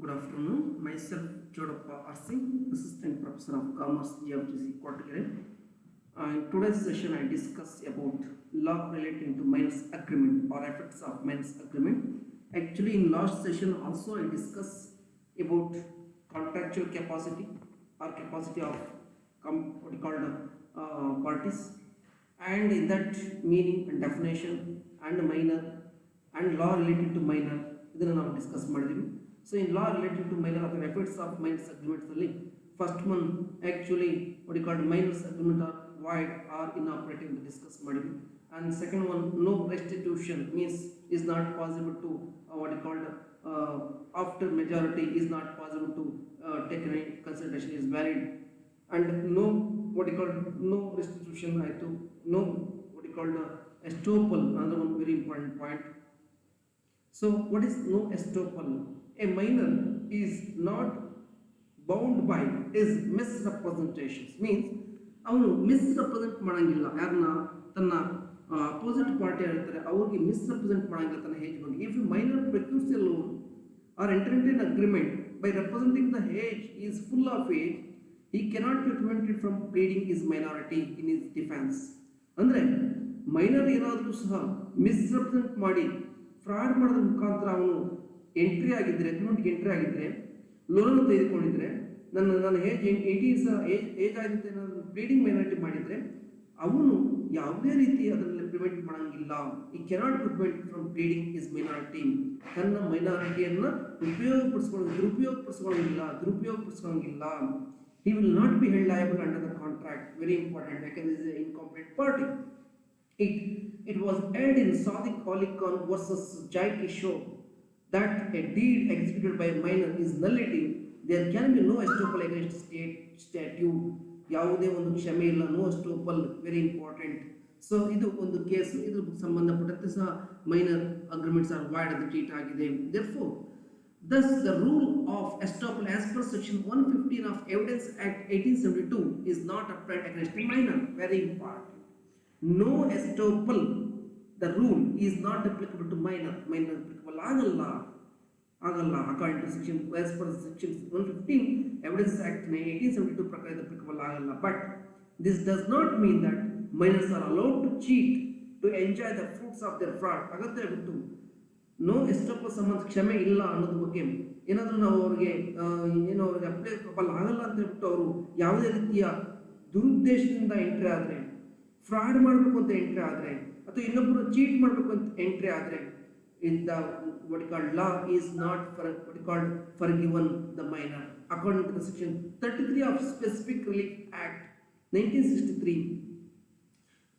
Good afternoon. Myself, Chodappa R. Singh, Assistant Professor of Commerce, GFTC, Kottagere. In today's session, I discuss about law relating to minors agreement or effects of minors agreement. Actually, in last session also I discuss about contractual capacity or capacity of what you call parties, and in that meaning and definition and minor and law related to minor ಇದನ್ನು ನಾವು discuss ಮಾಡಿದ್ದೀವಿ. So in law related to minor ಅಥವಾ effects of minors agreements ಅಲ್ಲಿ first one actually what you called minors agreement are void or inoperative ಅಂತ discuss ಮಾಡಿದ್ವಿ. And second one no restitution means is not possible to what you called after majority is not possible to take any consideration is valid, and no what you call no restitution aitu, no what you call estoppel, another one very important point. So what is no estoppel? A minor is not bound by his misrepresentations, means ಅವನು ಮಿಸ್ರೆಪ್ರೆಸೆಂಟ್ ಮಾಡಂಗಿಲ್ಲ, ಯಾರನ್ನ ತನ್ನ opposite party ಹೇಳ್ತಾರೆ ಅವ್ರಿಗೆ ಮಿಸ್ರೆಪ್ರೆಸೆಂಟ್ ಮಾಡಂಗಿಲ್ಲ ತನ್ನ age ಬಗ್ಗೆ. If you minor procures a loan or enter into an agreement by representing the age he is full of age, he cannot be prevented from pleading his minority in his defense. ಅಂದ್ರೆ minor ಏನಾದರೂ ಸಹ ಮಿಸ್ರೆಪ್ರೆಸೆಂಟ್ ಮಾಡಿ fraud ಮಾಡೋದ್ರ ಮುಖಾಂತರ ಅವನು entry ಆಗಿದ್ರೆ ಅಗ್ರಿಮೆಂಟ್ಗೆ entry ಆಗಿದ್ರೆ loan ತೆಗೆದುಕೊಂಡಿದ್ರೆ ನನ್ನ ಏಜ್ 80 ಏಜ್ ಆಗಿದೆ ನಾನು ಪ್ಲೀಡಿಂಗ್ ಮೈನಾರಿಟಿ ಮಾಡಿದ್ರೆ ಅವನು ಯಾವುದೇ ರೀತಿ ಅದರಲ್ಲಿ ಪ್ರಿವೆಂಟ್ ಮಾಡಂಗಿಲ್ಲ. ಈ cannot prevent from pleading is minority. ತನ್ನ ಮೈನಾರಿಟಿಯನ್ನು ದುರುಪಯೋಗಪಡಿಸ್ಕೊಳ್ಳಂಗಿಲ್ಲ. He will not be held liable under the contract. Very important, because it is an incomplete party. It was held in Sadiq Ali Khan versus Jai Kishore that a deed executed by a minor is nullity. There can be no estoppel against state statute. ಯಾವುದೇ ಒಂದು ಕ್ಷಮೆ ಇಲ್ಲ, no ಎಸ್ಟೋಪಲ್, very important. So ಇದು ಒಂದು case, ಇದ್ರ ಸಂಬಂಧಪಟ್ಟಂತೆ ಸಹ minor agreements R void ಅಂತ ಟ್ರೀಟ್ ಆಗಿದೆ. Therefore, thus the rule of estoppel as per section 115 of Evidence Act 1872 is not applied against a minor. Very important. No estoppel, the rule is not applicable to minor. Minor applicable ಆಗಲ್ಲ according to section as per section 115 Evidence Act 1872 ಪ್ರಕಾರ applicable ಆಗಲ್ಲ. But this does not mean that minors are allowed to cheat to enjoy the fruits of their fraud. ಅಗತ್ಯ ಬಿಟ್ಟು no ಎಸ್ಟೋಪಲ್ ಸಂಬಂಧ ಕ್ಷಮೆ ಇಲ್ಲ ಅನ್ನೋದ್ರ ಬಗ್ಗೆ ಏನಾದರೂ ನಾವು ಅವ್ರಿಗೆ ಅಪ್ಲಿಕಬಲ್ ಆಗಲ್ಲ ಅಂತ ಹೇಳ್ಬಿಟ್ಟು ಅವರು ಯಾವುದೇ ರೀತಿಯ ದುರುದ್ದೇಶದಿಂದ ಎಂಟ್ರಿ ಆದರೆ, ಫ್ರಾಡ್ ಮಾಡಬೇಕು ಅಂತ ಎಂಟ್ರಿ ಆದರೆ, ಅಥವಾ ಇನ್ನೊಬ್ಬರು ಚೀಟ್ ಮಾಡಬೇಕು ಅಂತ ಎಂಟ್ರಿ ಆದರೆ, in the what you called law is not for what you called forgiven the minor. According to the section 33 of Specific Relief Act 1963,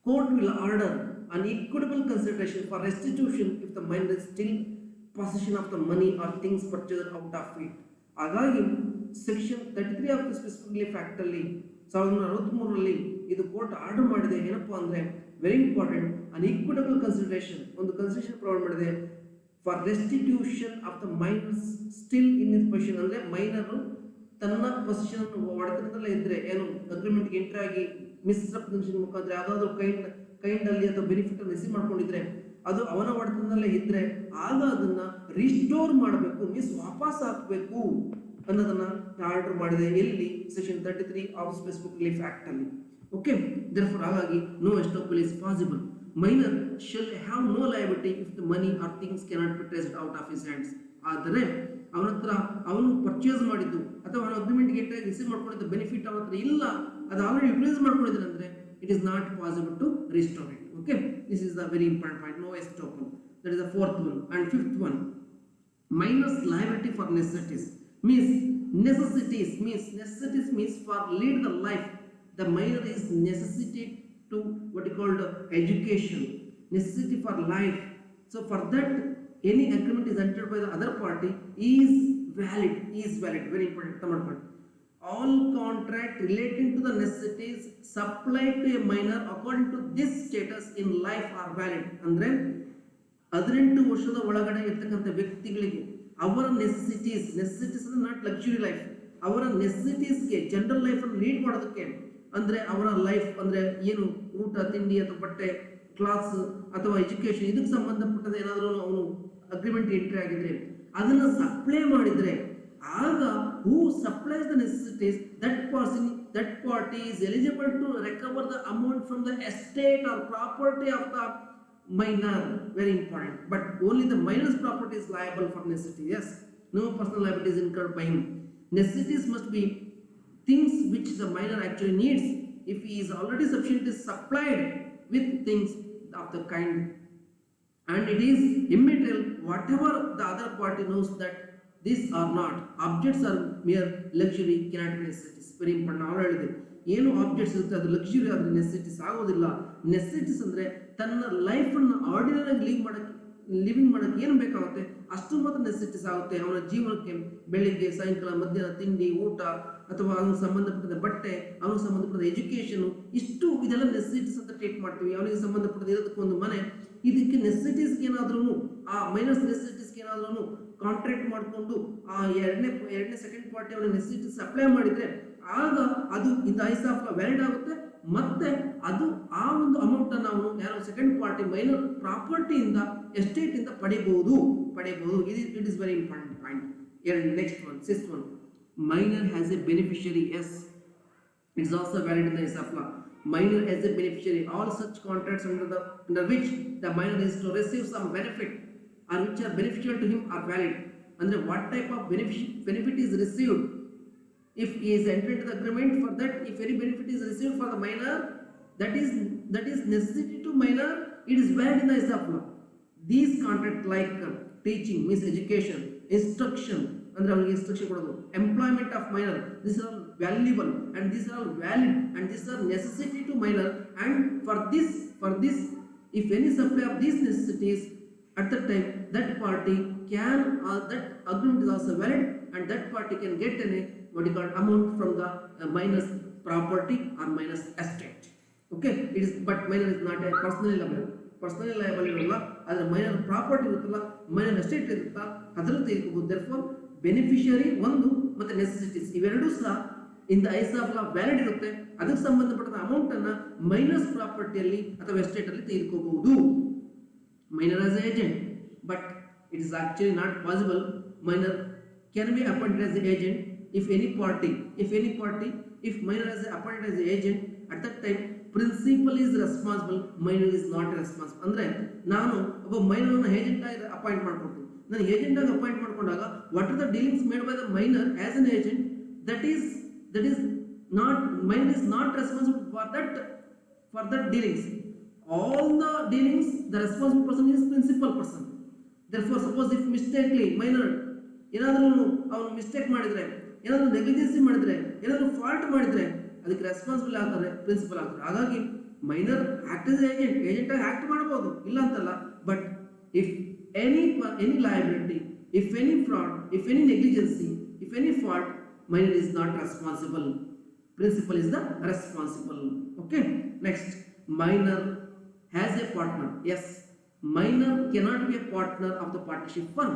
court will order an equitable consideration for restitution if the minor is still possession of the money or things purchased out of it. ಹಾಗಾಗಿ section 33 of the specific relief act ಅಲ್ಲಿ 1963ರಲ್ಲಿ ಇದು court order ಮಾಡಿದೆ. ಏನಪ್ಪಾ ಅಂದ್ರೆ very important, ಅನ್ equitable consideration, ಒಂದು consideration provide ಮಾಡಿದೆ for restitution of the minors still in his position. ಅಂದ್ರೆ minor ತನ್ನ ಪೊಸಿಷನ್ ಒಡೆತನದಲ್ಲೇ ಇದ್ರೆ, ಏನು ಅಗ್ರಿಮೆಂಟ್ಗೆ ಎಂಟ್ರಿ ಆಗಿ ಮಿಸ್ರೆಪ್ರೆಸೆಂಟೇಷನ್ ಮುಖಾಂತರ ಯಾವ್ದಾದ್ರು ಕೈಂಡ್ ಅಲ್ಲಿ ಅಥವಾ ಬೆನಿಫಿಟ್ ಅನ್ನು ರಿಸೀವ್ ಮಾಡ್ಕೊಂಡಿದ್ರೆ ಅದು ಅವನ ಒಡೆತನದಲ್ಲೇ ಇದ್ರೆ ಆಗ ಅದನ್ನ ರಿಸ್ಟೋರ್ ಮಾಡಬೇಕು, ವಾಪಸ್ ಹಾಕಬೇಕು ಅನ್ನೋದನ್ನ ಆರ್ಡರ್ ಮಾಡಿದೆ. ಎಲ್ಲಿ? Section 33 of specific relief act ಅಲ್ಲಿ. ಓಕೆ, therefore ಹಾಗಾಗಿ no estoppel is possible. Minor shall have no liability if the money or things cannot be traced out of his hands. ಆದರೆ ಅವನ ಹತ್ರ ಅವನು ಪರ್ಚೇಸ್ ಮಾಡಿದ್ದು ಅಥವಾ ಅವನ ಅಗ್ರಿಮೆಂಟ್ಗೆ ಎಂಟ್ರಿ ರಿಸೀವ್ ಮಾಡ್ಕೊಂಡಿದ್ದ ಬೆನಿಫಿಟ್ ಅವನ ಹತ್ರ ಇಲ್ಲ, ಅದು ಆಲ್ರೆಡಿ ಯುಟಿಲೈಸ್ ಮಾಡ್ಕೊಂಡಿದ್ರೆ ಅಂದ್ರೆ it is not possible to restore it. Okay, this is the very important point, no estoppel. That is the fourth one. And fifth one, minus liability for necessities means for lead the life. The minor is necessity to what you called education, necessity for life. So for that any agreement is entered by the other party is valid. Very important. Third point, all contract relating to the necessities supplied to a minor according to this status in life are valid. ಅಂದ್ರೆ 18 ವರ್ಷದ ಒಳಗಡೆ ಇರ್ತಕ್ಕಂಥ ವ್ಯಕ್ತಿಗಳಿಗೆ ಅವರ necessities ಅಂದ್ರೆ not luxury life, ಅವರ ನೆಸೆಸಿಟೀಸ್ಗೆ general life ಅನ್ನು lead ಮಾಡೋದಕ್ಕೆ, ಅಂದ್ರೆ ಅವರ ಲೈಫ್ ಅಂದ್ರೆ ಏನು ಊಟ ತಿಂಡಿ ಅಥವಾ ಬಟ್ಟೆ ಕ್ಲಾಸ್ ಅಥವಾ ಎಜುಕೇಶನ್ ಇದಕ್ಕೆ ಸಂಬಂಧಪಟ್ಟದ ಏನಾದರೂ ಅವನು ಅಗ್ರಿಮೆಂಟ್ ಎಂಟ್ರಿ ಆಗಿದ್ರೆ ಅದನ್ನ ಸಪ್ಲೈ ಮಾಡಿದ್ರೆ ಆಗ who supplies the necessities, that party is eligible to recover the amount from the estate or property of the minor. Very important. But only the minor's property is liable for necessity. Yes, no personal liability is incurred by him. Necessities must be things which the minor actually needs. If he is already sufficiently supplied with things of the kind, and it is immaterial whatever the other party knows that these are not objects, are mere luxury, cannot be necessities. Very important. ನಾವು ಹೇಳಿದೆ ಏನು objects ಇರುತ್ತೆ ಅದು luxury, ಆದರೆ necessities ಆಗೋದಿಲ್ಲ. Necessities ಅಂದರೆ ತನ್ನ ಲೈಫನ್ನು ordinary living ಮಾಡೋಕ್ಕೆ ಏನು ಬೇಕಾಗುತ್ತೆ ಅಷ್ಟು ಮಾತ್ರ ನೆಸೆಸಿಟೀಸ್ ಆಗುತ್ತೆ. ಅವನ ಜೀವನಕ್ಕೆ ಬೆಳಿಗ್ಗೆ ಸಾಯಂಕಾಲ ಮಧ್ಯಾಹ್ನ ತಿಂಡಿ ಊಟ, ಅಥವಾ ಅವನಿಗೆ ಸಂಬಂಧಪಟ್ಟ ಬಟ್ಟೆ, ಅವನಿಗೆ ಸಂಬಂಧಪಟ್ಟ ಎಜುಕೇಷನು, ಇಷ್ಟು ಇದೆಲ್ಲ ನೆಸೆಸಿಟೀಸ್ ಅಂತ ಟ್ರೀಟ್ ಮಾಡ್ತೀವಿ. ಅವನಿಗೆ ಸಂಬಂಧಪಟ್ಟ ಇರೋದಕ್ಕೊಂದು ಮನೆ, ಇದಕ್ಕೆ ನೆಸೆಸಿಟೀಸ್ಗೆ ಏನಾದ್ರೂ ಆ ಮೈನಸ್ ನೆಸೆಸಿಟೀಸ್ಗೆ ಏನಾದ್ರೂ ಕಾಂಟ್ರಾಕ್ಟ್ ಮಾಡಿಕೊಂಡು ಆ ಎರಡನೇ ಸೆಕೆಂಡ್ ಪಾರ್ಟಿ ಅವನ ನೆಸೆಸಿಟೀಸ್ ಅಪ್ಲೈ ಮಾಡಿದ್ರೆ ಆಗ ಅದು ಇಂದ ಐಸಾಫ್ ವ್ಯಾಲಿಡ್ ಆಗುತ್ತೆ. ಮತ್ತೆ ಅದು ಆ ಒಂದು ಅಮೌಂಟ್ ಅನ್ನು ಅವನು ಯಾರೋ ಸೆಕೆಂಡ್ ಪಾರ್ಟಿ ಮೈನರ್ ಪ್ರಾಪರ್ಟಿಯಿಂದ ಎಸ್ಟೇಟ್ ಇಂದ ಪಡೆಯಬಹುದು. It is very important point. Next one, sixth one, minor has a beneficiary. Yes, it's also valid in the ISAF law. Minor as a beneficiary, all such contracts under which the minor is to receive some benefit or which are beneficial to him are valid. Andre what type of benefit is received, if he is entered into the agreement for that, if any benefit is received for the minor, that is necessity to minor, it is valid in the ISAF law. These contracts like teaching means education, instruction ಅಂದ್ರೆ ಅವನಿಗೆ instruction ಕೊಡೋದು, employment of minor, this are valuable and this are valid and this are necessity to minor. And for this if any supply of these necessities at that time, that party can, that agreement is also valid, and that party can get what you call amount from the minor's property or minor's estate. Okay, it is, but minor is not a personally liable ಇರಲ್ಲ, ಅದರ minor property ಇರುತ್ತಲ್ಲ, minor estate ಇರುತ್ತಾ ಅದರಲ್ಲಿ ತೆಗೆದುಕೋಬಹುದು. therefore beneficiary ಒಂದು ಮತ್ತೆ necessities ಇವೆರಡೂ ಸಹ ಇಂದ ಐಸಾಫ್ ಲಾ ವ್ಯಾಲಿಡ್ ಇರುತ್ತೆ. ಅದಕ್ಕೆ ಸಂಬಂಧಪಟ್ಟ ಅಮೌಂಟ್ ಅನ್ನ ಮೈನರ್ಸ್ ಪ್ರಾಪರ್ಟಿಯಲ್ಲಿ ಅಥವಾ ಎಸ್ಟೇಟ್ ಅಲ್ಲಿ ತೆಗೆದುಕೋಬಹುದು. Minor as agent, but it is actually not possible. Minor can be appointed as agent if minor is appointed as agent, at that time principal is responsible, minor is not responsible. ಅಂದ್ರೆ ನಾನು ಒಬ್ಬ minor ಅನ್ನು agent ಆಗಿ appoint ಮಾಡ್ಕೊಳ್ತೀನಿ. ನಾನು agent ಆಗಿ appoint ಮಾಡ್ಕೊಂಡಾಗ what are the dealings made by the minor as an agent, that is not, minor is not responsible for that dealings. All the dealings, the responsible person is principal person. Therefore suppose if mistakenly minor ಏನಾದರೂ ಅವನು mistake ಮಾಡಿದ್ರೆ, ಏನಾದರೂ negligence ಮಾಡಿದ್ರೆ, ಏನಾದರೂ fault ಮಾಡಿದ್ರೆ ಅದಕ್ಕೆ responsible ಆಗ್ತಾರೆ, principal ಆಗ್ತಾರೆ. ಹಾಗಾಗಿ ಮೈನರ್ ಆಕ್ಟ್ ಆಸ್ ಏಜೆಂಟ್ ಆಗಿ ಆಕ್ಟ್ ಮಾಡಬಹುದು, ಇಲ್ಲ ಅಂತಲ್ಲ. But if any liability, if any fraud, if any negligency, if any fault, minor is not responsible, principal is the responsible. Okay, next, minor has a partner. Yes, minor cannot be a partner of the partnership firm.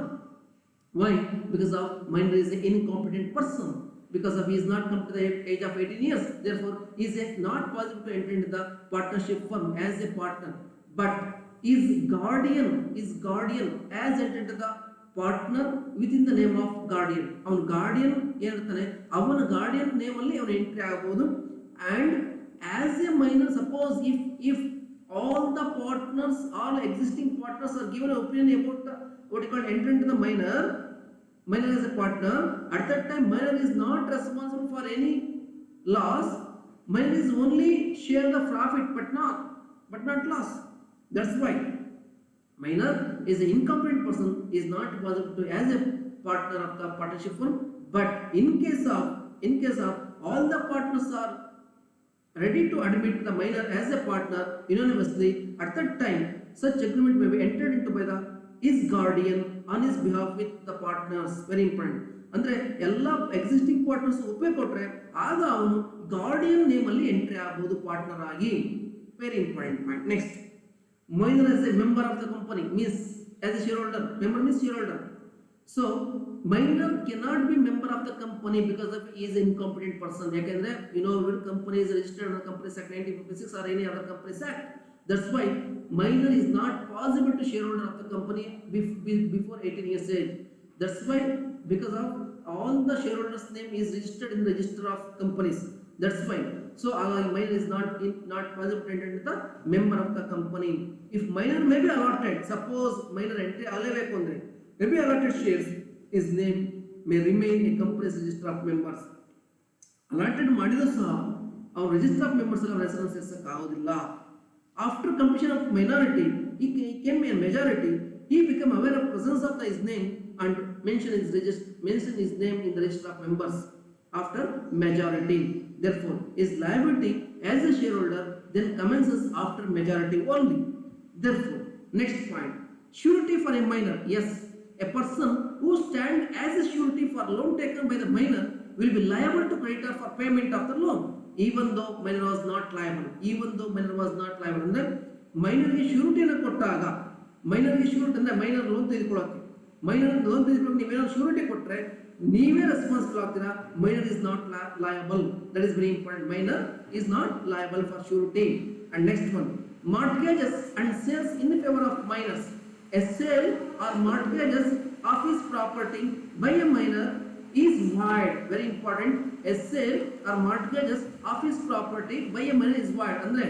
Why? Because of minor is an incompetent person, because of he is not come to the age of 18 years, therefore he is not possible to enter into the partnership firm as a partner. But is guardian as entered into the partner within the name of guardian. ಅವನು guardian ಏನಿರ್ತಾನೆ ಅವನ guardian name ಅಲ್ಲಿ ಅವನು entry ಆಗಬಹುದು. and as a minor, suppose if all the partners, all existing partners are given an opinion about the what you call enter into the minor as a partner, at that time minor is not responsible for any loss. Minor is only share the profit but not loss. That's why minor is an incompetent person, is not possible to as a partner of the partnership firm. But in case of all the partners are ready to admit the minor as a partner unanimously, at that time such agreement may be entered into by the his guardian on his behalf with the partners. Very important. ಅಂದ್ರೆ ಎಲ್ಲ existing partners ಒಪ್ಪೇ ಕೊಟ್ರೆ ಆಗ ಅವನು guardian name ಅಲ್ಲಿ entry ಆಗಬಹುದು partner ಆಗಿ. Very important point. Next, minor as a member of the company means as a shareholder. Member means shareholder. So minor cannot be member of the company because of he is an incompetent person. Yakandre company is registered under Companies Act 1956 or any other Companies Act. That's why minor is not possible to shareholder of the company before 18 years age. That's why because of all the shareholders name is registered in the register of companies, that's fine. So minor is not participated in the member of the company. If minor may be allotted, suppose minor entry ಆಗಲೇಬೇಕು ಅಂದ್ರೆ may be allotted shares, his name may remain a company's register of members. allotted ಮಾಡಿದ್ರು ಸಹ our register of members ಎಲ್ಲ ಹೆಸರನ್ನು ಸೇರಿಸಕ್ಕೆ ಆಗೋದಿಲ್ಲ. After completion of minority, he can be a majority. He become aware of presence of his name and mention his name in the register of members after majority. Therefore, his liability as a shareholder then commences after majority only. Therefore, next point, surety for a minor. Yes, a person who stands as a surety for loan taken by the minor will be liable to creditor for payment of the loan, even though minor was not liable. ಅಂದ್ರೆ ಮೈನರ್ಗೆ ಶ್ಯೂರಿಟಿಯನ್ನು ಕೊಟ್ಟಾಗ, ಮೈನರ್ಗೆ surety ಅಂದ್ರೆ minor loan ತೆಗೆದುಕೊಳ್ಳೋಕೆ, ನೀವೇನೋ surety ಕೊಟ್ಟರೆ ನೀವೇ responsible ಆಗ್ತೀರಾ. Minor is not liable. That is very important. Minor is not liable for surety. And next one, mortgages and sales in favor of minors. A sale or mortgages of his property by a minor is void. Very important. A sale or mortgages of his property by a minor is void. ಅಂದ್ರೆ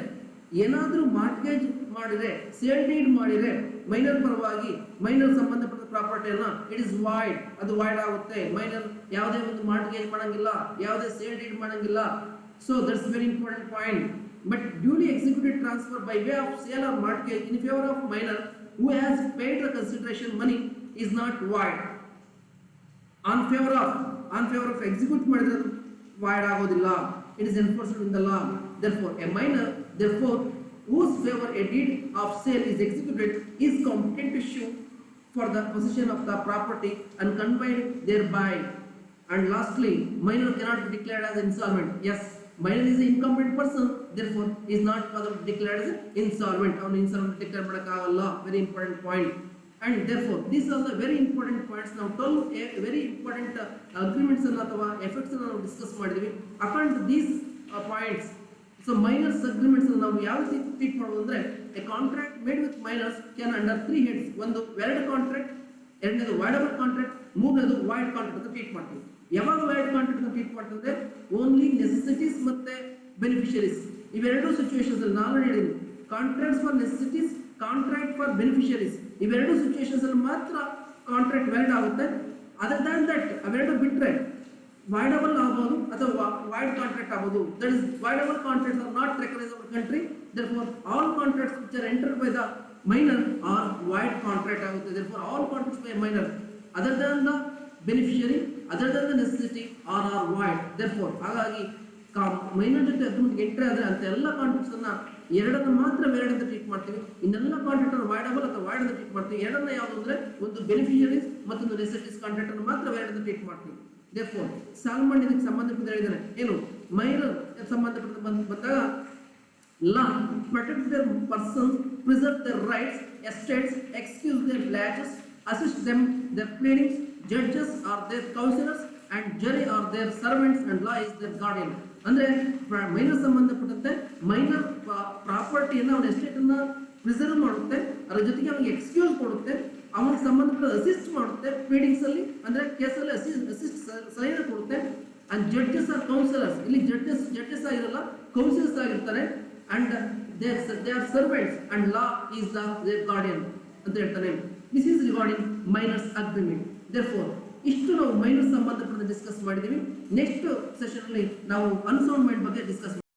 ಏನಾದರೂ mortgage ಮಾಡಿದ್ರೆ, sale deed ಮಾಡಿದ್ರೆ minor ಪರವಾಗಿ minor ಸಂಬಂಧಪಟ್ಟ ಪ್ರಾಪರ್ಟಿಯನ್ನ it is void, ಅದು void ಆಗುತ್ತೆ. Minor ಯಾವುದೇ ಒಂದು ಮಾರ್ಟ್ಗೇಜ್ ಮಾಡಂಗಿಲ್ಲ, ಯಾವುದೇ ಸೇಲ್ ಡೀಡ್ ಮಾಡಂಗಿಲ್ಲ. So that's very important point. But duly executed transfer by way of sale or mortgage in favor of minor who has paid the consideration money is not void. On favor of execute ಮಾಡಿದ್ರೆ void ಆಗೋದಿಲ್ಲ. It is enforced in the law. Therefore, a minor, whose favor a deed of sale is executed is competent to sue for the possession of the property and conveyed thereby. And lastly, minor cannot be declared as insolvent. Yes, minor is an incompetent person, therefore is not declared as insolvent. ಅವನು insolvent declare ಮಾಡಕ್ಕಾಗಲ್ಲ. Very important point. And therefore these are the very important points. Now 12 very important agreements ಅಥವಾ effects ನಾವು discuss ಮಾಡಿದ್ವಿ. According to these points, so minors agreements ನಾವು ಯಾವ ರೀತಿ treat ಮಾಡಬಹುದು ಅಂದ್ರೆ, a contract made with minors can under 3 heads. ಒಂದು valid contract, ಎರಡನೇದು voidable contract, ಮೂರನೇದು void contract ಅಂತ ಟ್ರೀಟ್ ಮಾಡ್ತೀವಿ. ಯಾವಾಗ void contract ಅಂತ ಟ್ರೀಟ್ ಮಾಡ್ತಂದ್ರೆ ಓನ್ಲಿ ನೆಸೆಸಿಟೀಸ್ ಮತ್ತೆ ಬೆನಿಫಿಷರೀಸ್, ಇವೆರಡು ಸಿಚುವೇಶನ್ಸ್ ಅಲ್ಲಿ ನಾನು ಹೇಳಿದ್ದೀನಿ. Contracts for necessities, contract for beneficiaries, ಇವೆರಡು ಸಿಚುವೇಶನ್ಸ್ ಅಲ್ಲಿ ಮಾತ್ರ ಕಾಂಟ್ರಾಕ್ಟ್ ವ್ಯಾಲಿಡ್ ಆಗುತ್ತೆ. ಅದರ್ ದ್ಯಾನ್ ದಟ್ ಅವೆರಡು ಬಿಟ್ರೆ voidable ಆಗಬಹುದು ಅಥವಾ void contract ಆಗಬಹುದು. That is, voidable contracts are not recognized in our country. Therefore, all contracts which are entered by the minor are void contract ಆಗುತ್ತೆ. Therefore, all contracts by a minor other than the beneficiary, other than the necessity are void. Therefore, ಹಾಗಾಗಿ minor ಜೊತೆ agreement entry ಆದ್ರೆ ಅಂತ ಎಲ್ಲ contracts ಅನ್ನ ಎರಡನ್ನ ಮಾತ್ರ varied ಅಂತ ಟ್ರೀಟ್ ಮಾಡ್ತೀವಿ. ಇನ್ನೆಲ್ಲ ಕಾಂಟ್ರಾಕ್ಟ್ ಅನ್ನು ವಾಯ್ಡಬಲ್ ಅಥವಾ ವಾಯ್ಡ್ ಅಂತ ಟ್ರೀಟ್ ಮಾಡ್ತೀವಿ. ಎರಡನ್ನ ಯಾವುದು ಅಂದ್ರೆ ಒಂದು ಬೆನಿಫಿಷರೀಸ್ ಮತ್ತೊಂದು ನೆಸೆಸಿಟೀಸ್ ಕಾಂಟ್ರಾಕ್ಟ್ ಅನ್ನು ಮಾತ್ರ ವೇರಿಯಡ್ ಅಂತ ಟ್ರೀಟ್ ಮಾಡ್ತೀವಿ. Therefore, ಸಾಲ್ಮನ್ ಇದಕ್ಕೆ ಸಂಬಂಧಪಟ್ಟ ಹೇಳಿದ್ದಾರೆ ಏನು, ಮೈನರ್ ಸಂಬಂಧಪಟ್ಟ ಬಂದಾಗ law protect their persons, preserve their rights, estates, excuse their laches, assist them their pleadings, judges are their counselors and jury are their servants and law is their guardian. ಅಂದ್ರೆ minor ಸಂಬಂಧಪಟ್ಟಂತೆ minor ಪ್ರಾಪರ್ಟಿಯನ್ನು ಅವನ estate ಅನ್ನ preserve ಮಾಡುತ್ತೆ, ಅದರ ಜೊತೆಗೆ ಅವನಿಗೆ excuse ಕೊಡುತ್ತೆ, ಅವನಿಗೆ ಸಂಬಂಧಪಟ್ಟ ಅಸಿಸ್ಟ್ ಮಾಡುತ್ತೆ ಪ್ಲೀಡಿಂಗ್ಸ್ ಅಲ್ಲಿ, ಅಂದ್ರೆ ಕೇಸಲ್ಲಿ ಅಸಿಸ್ಟ್ ಸಲಹೆ ಕೊಡುತ್ತೆ. ಅಂಡ್ ಜಡ್ಜಸ್ ಆರ್ ಕೌನ್ಸಿಲರ್ಸ್, ಇಲ್ಲಿ ಜಡ್ಜಸ್ ಆಗಿರಲ್ಲ, ಕೌನ್ಸಿಲರ್ಸ್ ಆಗಿರ್ತಾರೆ. And they are servants and law is their guardian ಅಂತ ಹೇಳ್ತಾನೆ. This is regarding minors agreement. Therefore ಇಷ್ಟು ನಾವು ಮೈನರ್ ಸಂಬಂಧಪಟ್ಟ ಡಿಸ್ಕಸ್ ಮಾಡಿದೀವಿ. ನೆಕ್ಸ್ಟ್ ಸೆಷನ್ ಅಲ್ಲಿ ನಾವು ಅನ್ಸೌಂಡ್ ಮೈಂಡ್ ಬಗ್ಗೆ ಡಿಸ್ಕಸ್